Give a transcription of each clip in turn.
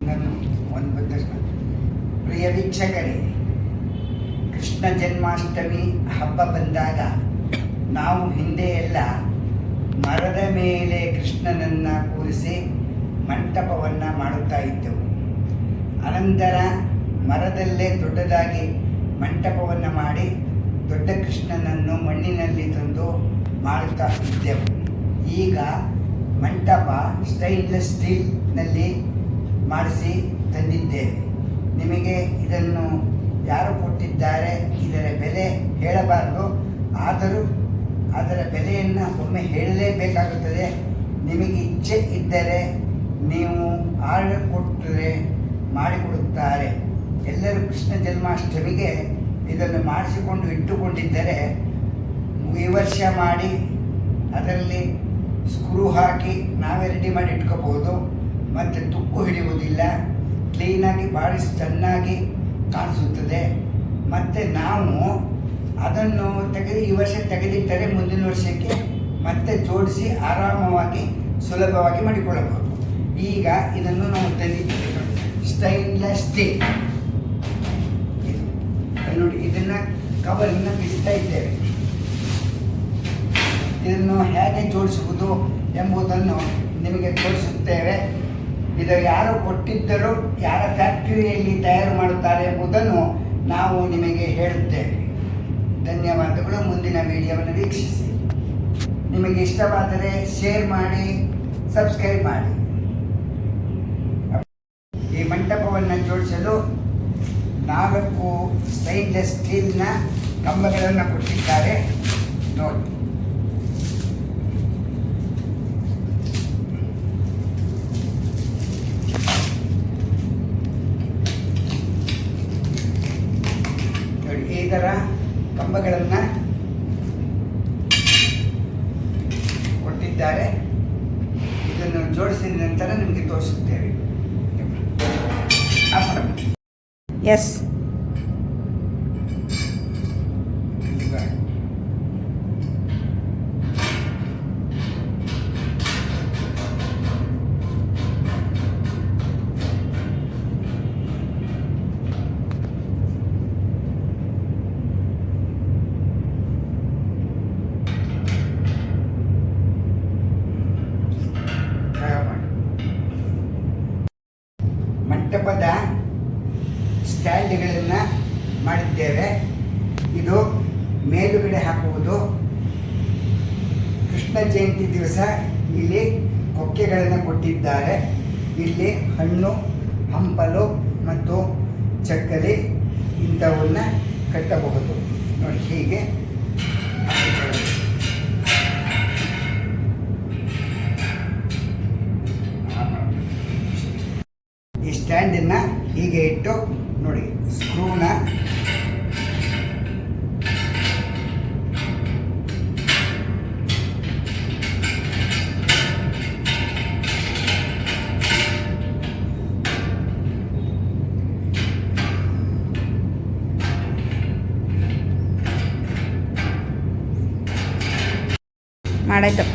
ನಾನು ಪ್ರಿಯ ವೀಕ್ಷಕರೇ, ಕೃಷ್ಣ ಜನ್ಮಾಷ್ಟಮಿ ಹಬ್ಬ ಬಂದಾಗ ನಾವು ಹಿಂದೆ ಎಲ್ಲ ಮರದ ಮೇಲೆ ಕೃಷ್ಣನನ್ನು ಕೂರಿಸಿ ಮಂಟಪವನ್ನು ಮಾಡುತ್ತಾ ಇದ್ದೆವು. ಅನಂತರ ಮರದಲ್ಲೇ ದೊಡ್ಡದಾಗಿ ಮಂಟಪವನ್ನು ಮಾಡಿ ದೊಡ್ಡ ಕೃಷ್ಣನನ್ನು ಮಣ್ಣಿನಲ್ಲಿ ತಂದು ಮಾಡುತ್ತಾ ಇದ್ದೆವು. ಈಗ ಮಂಟಪ ಸ್ಟೈನ್ಲೆಸ್ ಸ್ಟೀಲ್ನಲ್ಲಿ ಮಾಡಿಸಿ ತಂದಿದ್ದೇವೆ. ನಿಮಗೆ ಇದನ್ನು ಯಾರು ಕೊಟ್ಟಿದ್ದಾರೆ, ಇದರ ಬೆಲೆ ಹೇಳಬಾರದು, ಆದರೂ ಅದರ ಬೆಲೆಯನ್ನು ಒಮ್ಮೆ ಹೇಳಲೇಬೇಕಾಗುತ್ತದೆ. ನಿಮಗೆ ಇಚ್ಛೆ ಇದ್ದರೆ ನೀವು ಆರ್ಡರ್ ಕೊಟ್ಟರೆ ಮಾಡಿಕೊಡುತ್ತಾರೆ. ಎಲ್ಲರೂ ಕೃಷ್ಣ ಜನ್ಮಾಷ್ಟಮಿಗೆ ಇದನ್ನು ಮಾಡಿಸಿಕೊಂಡು ಇಟ್ಟುಕೊಂಡಿದ್ದರೆ ಈ ವರ್ಷ ಮಾಡಿ ಅದರಲ್ಲಿ ಸ್ಕ್ರೂ ಹಾಕಿ ನಾವೇ ರೆಡಿ ಮಾಡಿ ಇಟ್ಕೋಬೋದು. ಮತ್ತು ತುಕ್ಕು ಹಿಡಿಯುವುದಿಲ್ಲ, ಕ್ಲೀನಾಗಿ ಭಾಳ ಚೆನ್ನಾಗಿ ಕಾಣಿಸುತ್ತದೆ. ಮತ್ತು ನಾವು ಅದನ್ನು ಈ ವರ್ಷ ತೆಗೆದಿಟ್ಟರೆ ಮುಂದಿನ ವರ್ಷಕ್ಕೆ ಮತ್ತೆ ಜೋಡಿಸಿ ಆರಾಮವಾಗಿ ಸುಲಭವಾಗಿ ಮಾಡಿಕೊಳ್ಳಬಹುದು. ಈಗ ಇದನ್ನು ನಾವು ತಂದಿದ್ದೇವೆ, ಸ್ಟೈನ್ಲೆಸ್ ಸ್ಟೀಲ್. ನೋಡಿ, ಇದನ್ನು ಕವರನ್ನು ಬಿಡಿಸ್ತಾ ಇದ್ದೇವೆ. ಇದನ್ನು ಹೇಗೆ ಜೋಡಿಸುವುದು ಎಂಬುದನ್ನು ನಿಮಗೆ ತೋರಿಸುತ್ತೇವೆ. ಇದು ಯಾರು ಕೊಟ್ಟಿದ್ದರೂ, ಯಾರ ಫ್ಯಾಕ್ಟರಿಯಲ್ಲಿ ತಯಾರು ಮಾಡುತ್ತಾರೆ ಎಂಬುದನ್ನು ನಾವು ನಿಮಗೆ ಹೇಳುತ್ತೇವೆ. ಧನ್ಯವಾದಗಳು. ಮುಂದಿನ ವಿಡಿಯೋವನ್ನು ವೀಕ್ಷಿಸಿ. ನಿಮಗೆ ಇಷ್ಟವಾದರೆ ಶೇರ್ ಮಾಡಿ, ಸಬ್ಸ್ಕ್ರೈಬ್ ಮಾಡಿ. ಈ ಮಂಟಪವನ್ನು ಜೋಡಿಸಲು 4 ಸ್ಟೈನ್ಲೆಸ್ ಸ್ಟೀಲ್ನ ಕಂಬಗಳನ್ನು ಕೊಟ್ಟಿದ್ದಾರೆ ನೋಡಿ. ಈ ಥರ ಕಂಬಗಳನ್ನು ಕೊಟ್ಟಿದ್ದಾರೆ. ಇದನ್ನು ಜೋಡಿಸಿದ ನಂತರ ನಿಮಗೆ ತೋರಿಸುತ್ತೇವೆ. ಎಸ್, ಮಂಟಪದ ಸ್ಟ್ಯಾಂಡ್ಗಳನ್ನು ಮಾಡಿದ್ದೇವೆ. ಇದು ಮೇಲುಗಡೆ ಹಾಕುವುದು. ಕೃಷ್ಣ ಜಯಂತಿ ದಿವಸ ಇಲ್ಲಿ ಕೊಕ್ಕೆಗಳನ್ನು ಕೊಟ್ಟಿದ್ದಾರೆ. ಇಲ್ಲಿ ಹಣ್ಣು, ಹಂಪಲು ಮತ್ತು ಚಕ್ಕಲಿ ಇಂಥವನ್ನು ಕಟ್ಟಬಹುದು ನೋಡಿ. ಹೀಗೆ ಈ ಸ್ಟ್ಯಾಂಡನ್ನು ಹೀಗೆ ಇಟ್ಟು ನೋಡಿ, ಸ್ಕ್ರೂನ ಮಾಡಾಯ್ತು.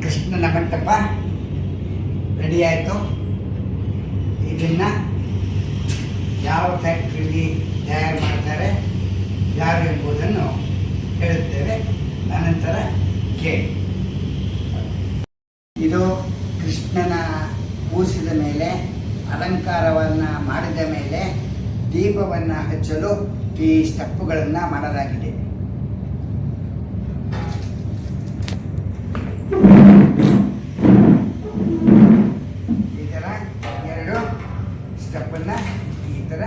ಕೃಷ್ಣನ ಮಂಟಪ ರೆಡಿ ಆಯಿತು. ಇದನ್ನು ಯಾವ ಫ್ಯಾಕ್ಟ್ರಿಯಲ್ಲಿ ತಯಾರು ಮಾಡ್ತಾರೆ, ಯಾರು ಎಂಬುದನ್ನು ಹೇಳುತ್ತೇವೆ, ಅನಂತರ ಕೇಳಿ. ಇದು ಕೃಷ್ಣನ ಕೂಸಿದ ಮೇಲೆ ಅಲಂಕಾರವನ್ನು ಮಾಡಿದ ಮೇಲೆ ದೀಪವನ್ನು ಹಚ್ಚಲು ಈ ಸ್ಟೆಪ್ಪುಗಳನ್ನು ಮಾಡಲಾಗಿದೆ. ಈ ಥರ 2 ಸ್ಟೆಪ್ಪನ್ನು ಈ ಥರ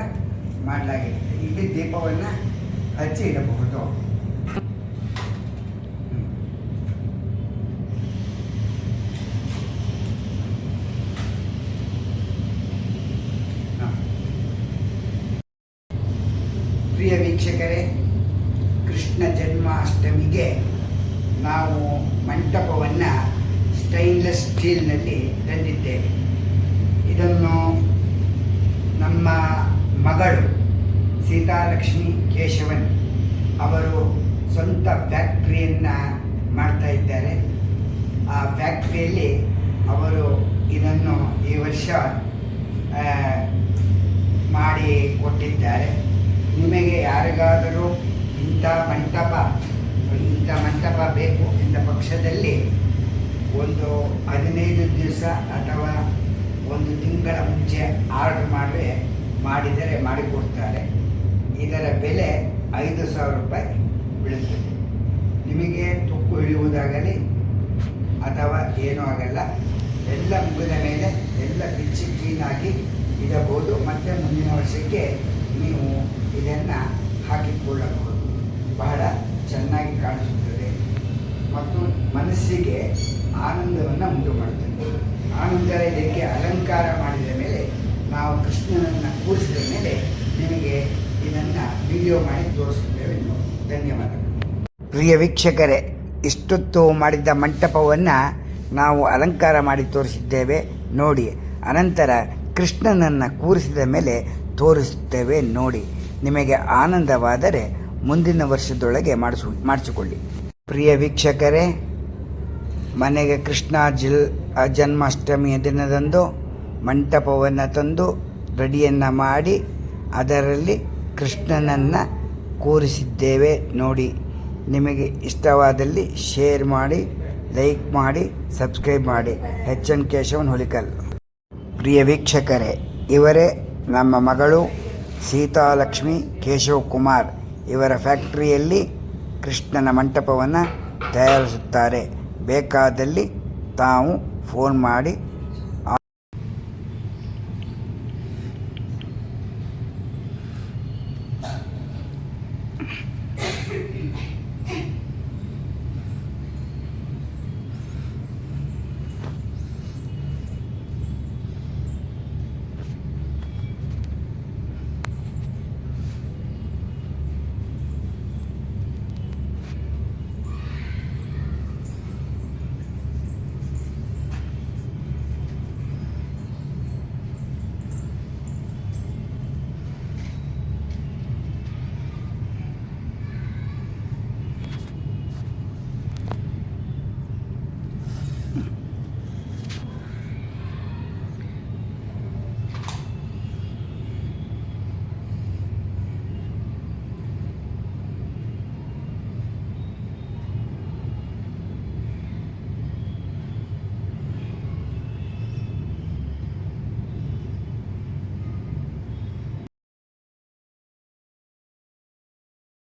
ಮಾಡಲಾಗಿದೆ. ಇಲ್ಲಿ ದೀಪವನ್ನು ಹಚ್ಚಿ ಇಡಬಹುದು. ಪ್ರಿಯ ವೀಕ್ಷಕರೇ, ಕೃಷ್ಣ ಜನ್ಮಾಷ್ಟಮಿಗೆ ನಾವು ಮಂಟಪವನ್ನು ಸ್ಟೈನ್ಲೆಸ್ ಸ್ಟೀಲ್ನಲ್ಲಿ ತಂದಿದ್ದೇವೆ. ಇದನ್ನು ನಮ್ಮ ಮಗಳು ಸೀತಾಲಕ್ಷ್ಮಿ ಕೇಶವನ್ ಅವರು ಸ್ವಂತ ಫ್ಯಾಕ್ಟ್ರಿಯನ್ನು ಮಾಡ್ತಾ ಇದ್ದಾರೆ. ಆ ಫ್ಯಾಕ್ಟ್ರಿಯಲ್ಲಿ ಅವರು ಇದನ್ನು ಈ ವರ್ಷ ಮಾಡಿ ಕೊಟ್ಟಿದ್ದಾರೆ. ನಿಮಗೆ ಯಾರಿಗಾದರೂ ಇಂಥ ಮಂಟಪ ಬೇಕು ಎಂದ ಪಕ್ಷದಲ್ಲಿ ಒಂದು 15 ದಿವಸ ಅಥವಾ 1 ತಿಂಗಳ ಮುಂಚೆ ಆರ್ಡರ್ ಮಾಡಿದರೆ ಮಾಡಿಕೊಡ್ತಾರೆ. ಇದರ ಬೆಲೆ 5,000 ರೂಪಾಯಿ ಬೀಳುತ್ತದೆ. ನಿಮಗೆ ತುಕ್ಕು ಹಿಡಿಯುವುದಾಗಲಿ ಅಥವಾ ಏನೂ ಆಗಲ್ಲ. ಎಲ್ಲ ಮುಗಿದ ಮೇಲೆ ಎಲ್ಲ ಬಿಚ್ಚಿ ಕ್ಲೀನಾಗಿ ಇಡಬಹುದು. ಮತ್ತು ಮುಂದಿನ ವರ್ಷಕ್ಕೆ ನೀವು ಇದನ್ನು ಹಾಕಿಕೊಳ್ಳಬಹುದು. ಬಹಳ ಚೆನ್ನಾಗಿ ಕಾಣಿಸುತ್ತದೆ ಮತ್ತು ಮನಸ್ಸಿಗೆ ಆನಂದವನ್ನು ಉಂಟು ಮಾಡುತ್ತದೆ. ಆನಂತರ ಇದಕ್ಕೆ ಅಲಂಕಾರ ಮಾಡಿದ ಮೇಲೆ ನಾವು ಕೃಷ್ಣನನ್ನು ಕೂರಿಸಿದ ಮೇಲೆ ನಿಮಗೆ ಇದನ್ನು ವಿಡಿಯೋ ಮಾಡಿ ತೋರಿಸುತ್ತೇವೆ. ಧನ್ಯವಾದಗಳು. ಪ್ರಿಯ ವೀಕ್ಷಕರೇ, ಇಷ್ಟೊತ್ತು ಮಾಡಿದ್ದ ಮಂಟಪವನ್ನು ನಾವು ಅಲಂಕಾರ ಮಾಡಿ ತೋರಿಸಿದ್ದೇವೆ ನೋಡಿ. ಅನಂತರ ಕೃಷ್ಣನನ್ನು ಕೂರಿಸಿದ ಮೇಲೆ ತೋರಿಸುತ್ತೇವೆ ನೋಡಿ. ನಿಮಗೆ ಆನಂದವಾದರೆ ಮುಂದಿನ ವರ್ಷದೊಳಗೆ ಮಾಡಿಸಿಕೊಳ್ಳಿ. ಪ್ರಿಯ ವೀಕ್ಷಕರೇ, ಮನೆಗೆ ಕೃಷ್ಣ ಜನ್ಮಾಷ್ಟಮಿಯ ದಿನದಂದು ಮಂಟಪವನ್ನು ತಂದು ರೆಡಿಯನ್ನು ಮಾಡಿ ಅದರಲ್ಲಿ ಕೃಷ್ಣನನ್ನು ಕೂರಿಸಿದ್ದೇವೆ ನೋಡಿ. ನಿಮಗೆ ಇಷ್ಟವಾದಲ್ಲಿ ಶೇರ್ ಮಾಡಿ, ಲೈಕ್ ಮಾಡಿ, ಸಬ್ಸ್ಕ್ರೈಬ್ ಮಾಡಿ. HN ಕೇಶವನ್ ಹುಲಿಕಲ್. ಪ್ರಿಯ ವೀಕ್ಷಕರೇ, ಇವರೇ ನಮ್ಮ ಮಗಳು ಸೀತಾಲಕ್ಷ್ಮಿ ಕೇಶವ್ ಕುಮಾರ್. ಇವರ ಫ್ಯಾಕ್ಟ್ರಿಯಲ್ಲಿ ಕೃಷ್ಣನ ಮಂಟಪವನ್ನು ತಯಾರಿಸುತ್ತಾರೆ. ಬೇಕಾದಲ್ಲಿ ತಾವು ಫೋನ್ ಮಾಡಿ